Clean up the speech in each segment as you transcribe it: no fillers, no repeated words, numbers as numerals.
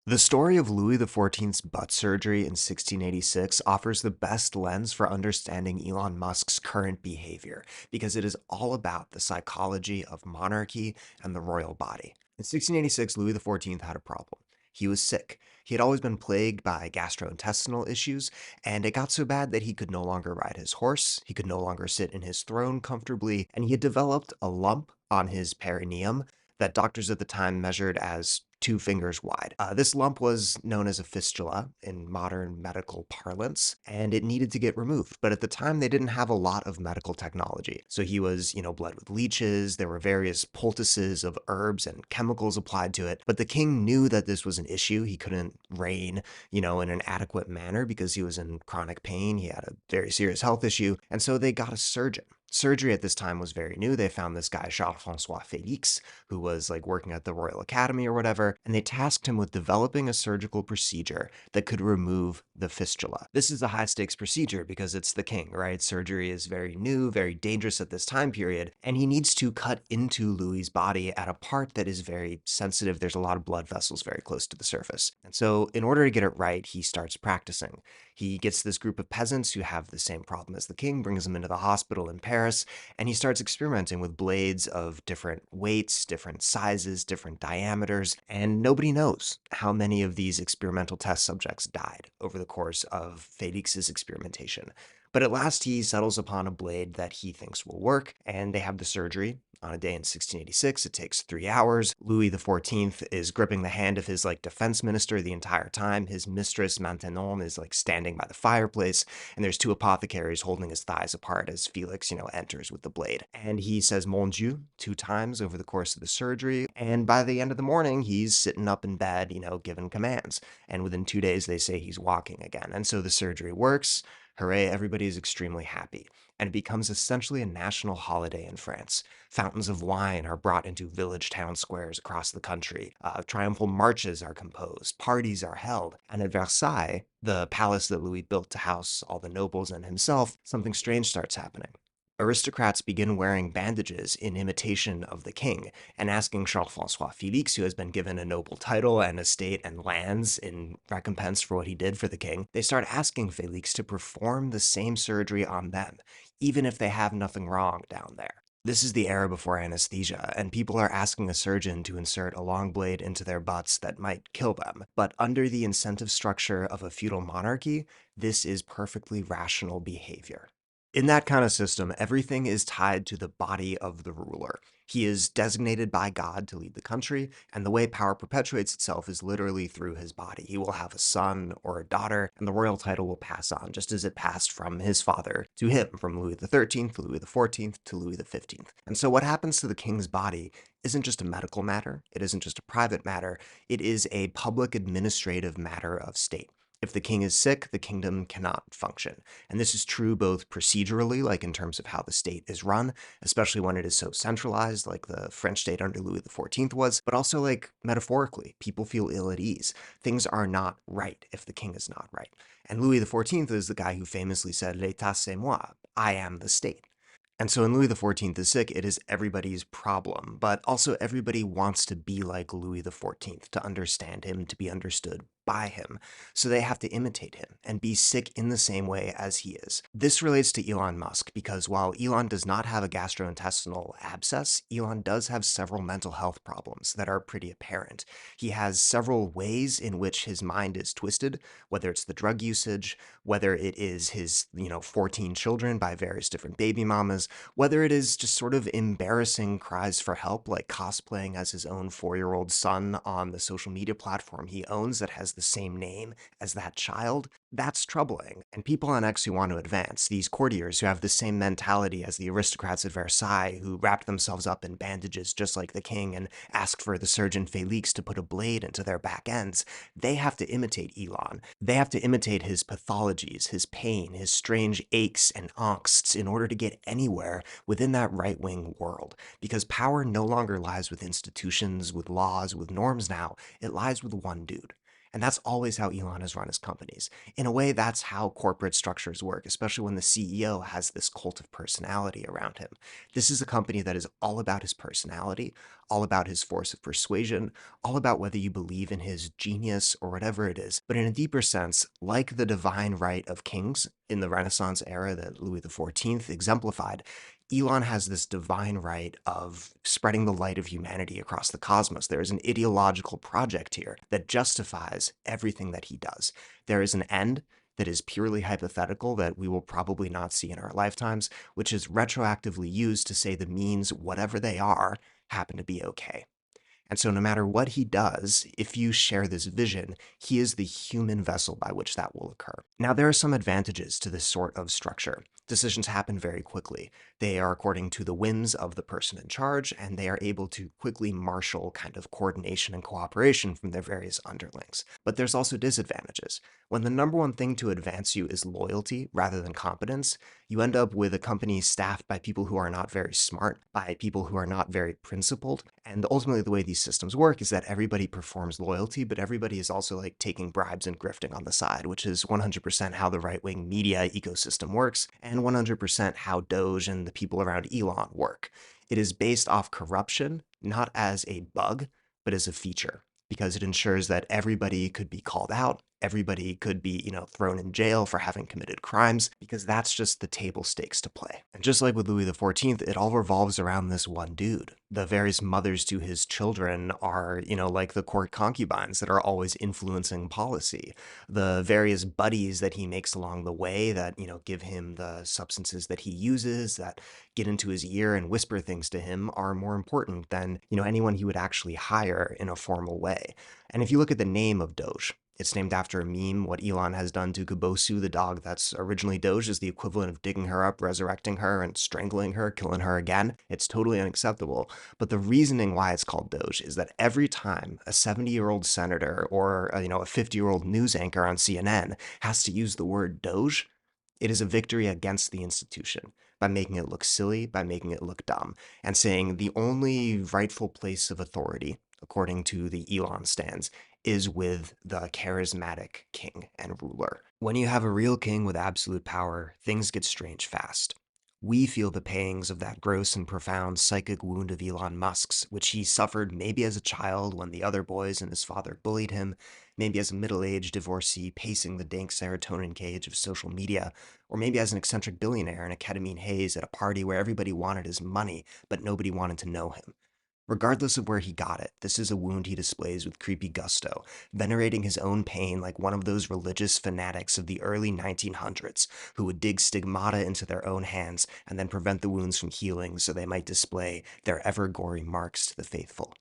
The story of Louis XIV's butt surgery in 1686 offers the best lens for understanding Elon Musk's current behavior because it is all about the psychology of monarchy and the royal body. In 1686, Louis XIV had a problem. He was sick. He had always been plagued by gastrointestinal issues, and it got so bad that he could no longer ride his horse, he could no longer sit in his throne comfortably, and he had developed a lump on his perineum that doctors at the time measured as 2 fingers wide. This lump was known as a fistula in modern medical parlance, and it needed to get removed. But at the time, they didn't have a lot of medical technology. So he was, bled with leeches. There were various poultices of herbs and chemicals applied to it. But the king knew that this was an issue. He couldn't reign, in an adequate manner because he was in chronic pain. He had a very serious health issue. And so they got a surgeon. Surgery at this time was very new. They found this guy, Charles-François Félix, who was like working at the Royal Academy or whatever, and they tasked him with developing a surgical procedure that could remove the fistula. This is a high stakes procedure because it's the king, right? Surgery is very new, very dangerous at this time period, and he needs to cut into Louis's body at a part that is very sensitive. There's a lot of blood vessels very close to the surface. And so in order to get it right, he starts practicing. He gets this group of peasants who have the same problem as the king, brings them into the hospital in Paris, and he starts experimenting with blades of different weights, different sizes, different diameters, and nobody knows how many of these experimental test subjects died over the course of Felix's experimentation. But at last he settles upon a blade that he thinks will work, and they have the surgery on a day in 1686. It takes 3 hours. Louis XIV is gripping the hand of his defense minister the entire time. His mistress Maintenon is standing by the fireplace, and there's 2 apothecaries holding his thighs apart as Felix, enters with the blade. And he says "Mon Dieu" 2 times over the course of the surgery, and by the end of the morning, he's sitting up in bed, giving commands. And within 2 days, they say he's walking again. And so the surgery works. Hooray, everybody is extremely happy. And it becomes essentially a national holiday in France. Fountains of wine are brought into village town squares across the country. Triumphal marches are composed. Parties are held. And at Versailles, the palace that Louis built to house all the nobles and himself, something strange starts happening. Aristocrats begin wearing bandages in imitation of the king and asking Charles-François Félix, who has been given a noble title and estate and lands in recompense for what he did for the king, they start asking Félix to perform the same surgery on them, even if they have nothing wrong down there. This is the era before anesthesia, and people are asking a surgeon to insert a long blade into their butts that might kill them. But under the incentive structure of a feudal monarchy, this is perfectly rational behavior. In that kind of system, everything is tied to the body of the ruler. He is designated by God to lead the country, and the way power perpetuates itself is literally through his body. He will have a son or a daughter, and the royal title will pass on, just as it passed from his father to him, from Louis XIII to Louis XIV to Louis XV. And so what happens to the king's body isn't just a medical matter, it isn't just a private matter, it is a public administrative matter of state. If the king is sick, the kingdom cannot function. And this is true both procedurally, like in terms of how the state is run, especially when it is so centralized, like the French state under Louis XIV was, but also like metaphorically. People feel ill at ease. Things are not right if the king is not right. And Louis XIV is the guy who famously said, "L'état c'est moi," I am the state. And so when Louis XIV is sick, it is everybody's problem, but also everybody wants to be like Louis XIV, to understand him, to be understood by him. So they have to imitate him and be sick in the same way as he is. This relates to Elon Musk because while Elon does not have a gastrointestinal abscess, Elon does have several mental health problems that are pretty apparent. He has several ways in which his mind is twisted, whether it's the drug usage, whether it is his, 14 children by various different baby mamas, whether it is just sort of embarrassing cries for help, like cosplaying as his own 4-year-old son on the social media platform he owns that has the same name as that child. That's troubling. And people on X who want to advance, these courtiers who have the same mentality as the aristocrats at Versailles, who wrapped themselves up in bandages just like the king and asked for the surgeon Félix to put a blade into their back ends, they have to imitate Elon. They have to imitate his pathologies, his pain, his strange aches and angsts in order to get anywhere within that right-wing world. Because power no longer lies with institutions, with laws, with norms now. It lies with one dude. And that's always how Elon has run his companies. In a way, that's how corporate structures work, especially when the CEO has this cult of personality around him. This is a company that is all about his personality, all about his force of persuasion, all about whether you believe in his genius or whatever it is. But in a deeper sense, like the divine right of kings in the Renaissance era that Louis XIV exemplified, Elon has this divine right of spreading the light of humanity across the cosmos. There is an ideological project here that justifies everything that he does. There is an end that is purely hypothetical that we will probably not see in our lifetimes, which is retroactively used to say the means, whatever they are, happen to be okay. And so, no matter what he does, if you share this vision, he is the human vessel by which that will occur. Now, there are some advantages to this sort of structure. Decisions happen very quickly. They are according to the whims of the person in charge, and they are able to quickly marshal kind of coordination and cooperation from their various underlings. But there's also disadvantages. When the number one thing to advance you is loyalty rather than competence, you end up with a company staffed by people who are not very smart, by people who are not very principled. And ultimately, the way these systems work is that everybody performs loyalty, but everybody is also like taking bribes and grifting on the side, which is 100% how the right wing media ecosystem works, and 100% how Doge and the people around Elon work. It is based off corruption, not as a bug, but as a feature, because it ensures that everybody could be called out, everybody could be, thrown in jail for having committed crimes, because that's just the table stakes to play. And just like with Louis XIV, it all revolves around this one dude. The various mothers to his children are, like the court concubines that are always influencing policy. The various buddies that he makes along the way that, give him the substances that he uses, that get into his ear and whisper things to him are more important than, anyone he would actually hire in a formal way. And if you look at the name of Doge, it's named after a meme. What Elon has done to Kabosu, the dog that's originally Doge, is the equivalent of digging her up, resurrecting her, and strangling her, killing her again. It's totally unacceptable. But the reasoning why it's called Doge is that every time a 70-year-old senator or a 50-year-old news anchor on CNN has to use the word Doge, it is a victory against the institution by making it look silly, by making it look dumb, and saying the only rightful place of authority, according to the Elon stands, is with the charismatic king and ruler. When you have a real king with absolute power, things get strange fast. We feel the pangs of that gross and profound psychic wound of Elon Musk's, which he suffered maybe as a child when the other boys and his father bullied him, maybe as a middle-aged divorcee pacing the dank serotonin cage of social media, or maybe as an eccentric billionaire in a ketamine haze at a party where everybody wanted his money, but nobody wanted to know him. Regardless of where he got it, this is a wound he displays with creepy gusto, venerating his own pain like one of those religious fanatics of the early 1900s who would dig stigmata into their own hands and then prevent the wounds from healing so they might display their ever gory marks to the faithful.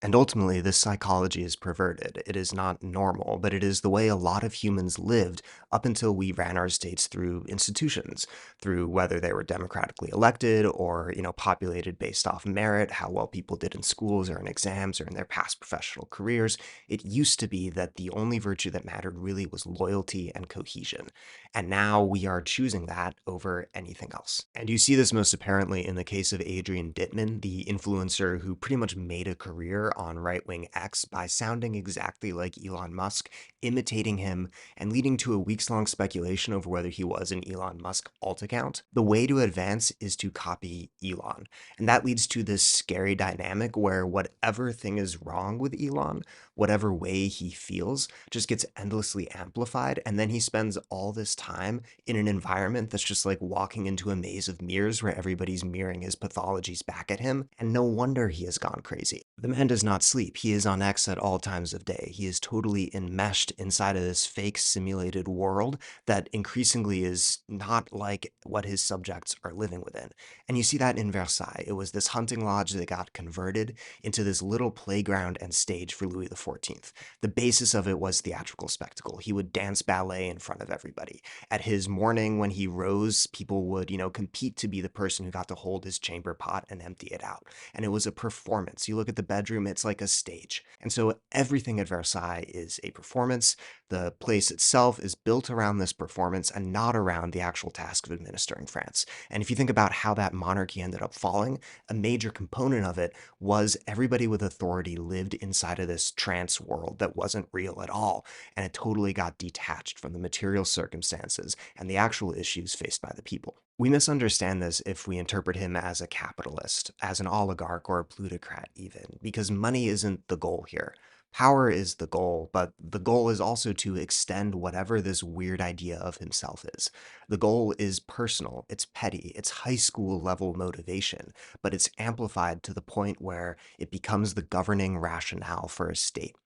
And ultimately, this psychology is perverted. It is not normal, but it is the way a lot of humans lived up until we ran our states through institutions, through whether they were democratically elected or, populated based off merit, how well people did in schools or in exams or in their past professional careers. It used to be that the only virtue that mattered really was loyalty and cohesion. And now we are choosing that over anything else. And you see this most apparently in the case of Adrian Dittman, the influencer who pretty much made a career on right-wing X by sounding exactly like Elon Musk, imitating him, and leading to a weeks-long speculation over whether he was an Elon Musk alt account. The way to advance is to copy Elon. And that leads to this scary dynamic where whatever thing is wrong with Elon, whatever way he feels, just gets endlessly amplified. And then he spends all this time in an environment that's just like walking into a maze of mirrors where everybody's mirroring his pathologies back at him. And no wonder he has gone crazy. The man does not sleep. He is on X at all times of day. He is totally enmeshed inside of this fake simulated world that increasingly is not like what his subjects are living within. And you see that in Versailles. It was this hunting lodge that got converted into this little playground and stage for Louis XIV. The basis of it was theatrical spectacle. He would dance ballet in front of everybody. At his morning, when he rose, people would, compete to be the person who got to hold his chamber pot and empty it out. And it was a performance. You look at the bedroom courtroom, it's like a stage. And so everything at Versailles is a performance. The place itself is built around this performance and not around the actual task of administering France. And if you think about how that monarchy ended up falling, a major component of it was everybody with authority lived inside of this trance world that wasn't real at all, and it totally got detached from the material circumstances and the actual issues faced by the people. We misunderstand this if we interpret him as a capitalist, as an oligarch, or a plutocrat, even, because money isn't the goal here. Power is the goal, but the goal is also to extend whatever this weird idea of himself is. The goal is personal, it's petty, it's high school level motivation, but it's amplified to the point where it becomes the governing rationale for a state.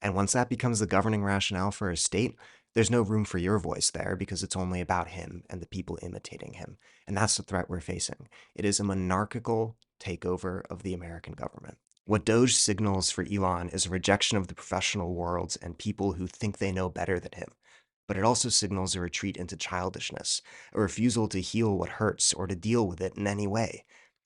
And once that becomes the governing rationale for a state, there's no room for your voice there because it's only about him and the people imitating him. And that's the threat we're facing. It is a monarchical takeover of the American government. What Doge signals for Elon is a rejection of the professional worlds and people who think they know better than him. But it also signals a retreat into childishness, a refusal to heal what hurts or to deal with it in any way.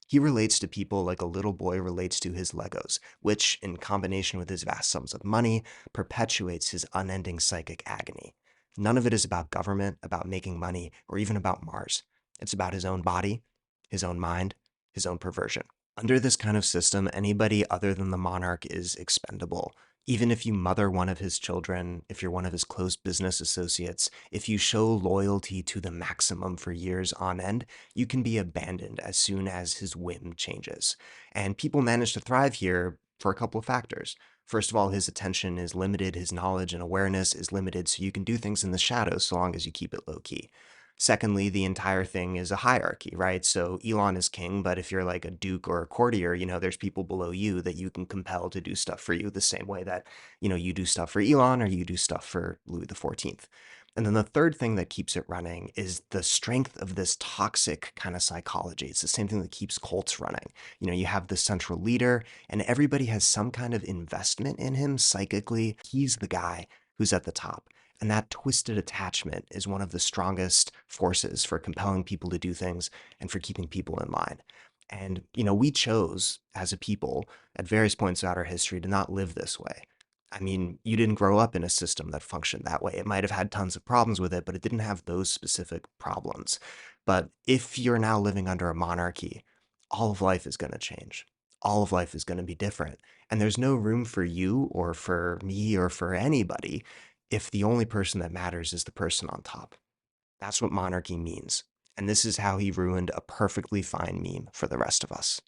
He relates to people like a little boy relates to his Legos, which, in combination with his vast sums of money, perpetuates his unending psychic agony. None of it is about government, about making money, or even about Mars. It's about his own body, his own mind, his own perversion. Under this kind of system, anybody other than the monarch is expendable. Even if you mother one of his children, if you're one of his close business associates, if you show loyalty to the maximum for years on end, you can be abandoned as soon as his whim changes. And people manage to thrive here for a couple of factors. First of all, his attention is limited, his knowledge and awareness is limited, so you can do things in the shadows so long as you keep it low key. Secondly, the entire thing is a hierarchy, right? So Elon is king, but if you're like a duke or a courtier, there's people below you that you can compel to do stuff for you the same way that, you do stuff for Elon or you do stuff for Louis the 14th. And then the third thing that keeps it running is the strength of this toxic kind of psychology. It's the same thing that keeps cults running. You have the central leader, and everybody has some kind of investment in him psychically. He's the guy who's at the top. And that twisted attachment is one of the strongest forces for compelling people to do things and for keeping people in line. And, we chose as a people at various points throughout our history to not live this way. I mean, you didn't grow up in a system that functioned that way. It might have had tons of problems with it, but it didn't have those specific problems. But if you're now living under a monarchy, all of life is going to change. All of life is going to be different. And there's no room for you or for me or for anybody if the only person that matters is the person on top. That's what monarchy means. And this is how he ruined a perfectly fine meme for the rest of us.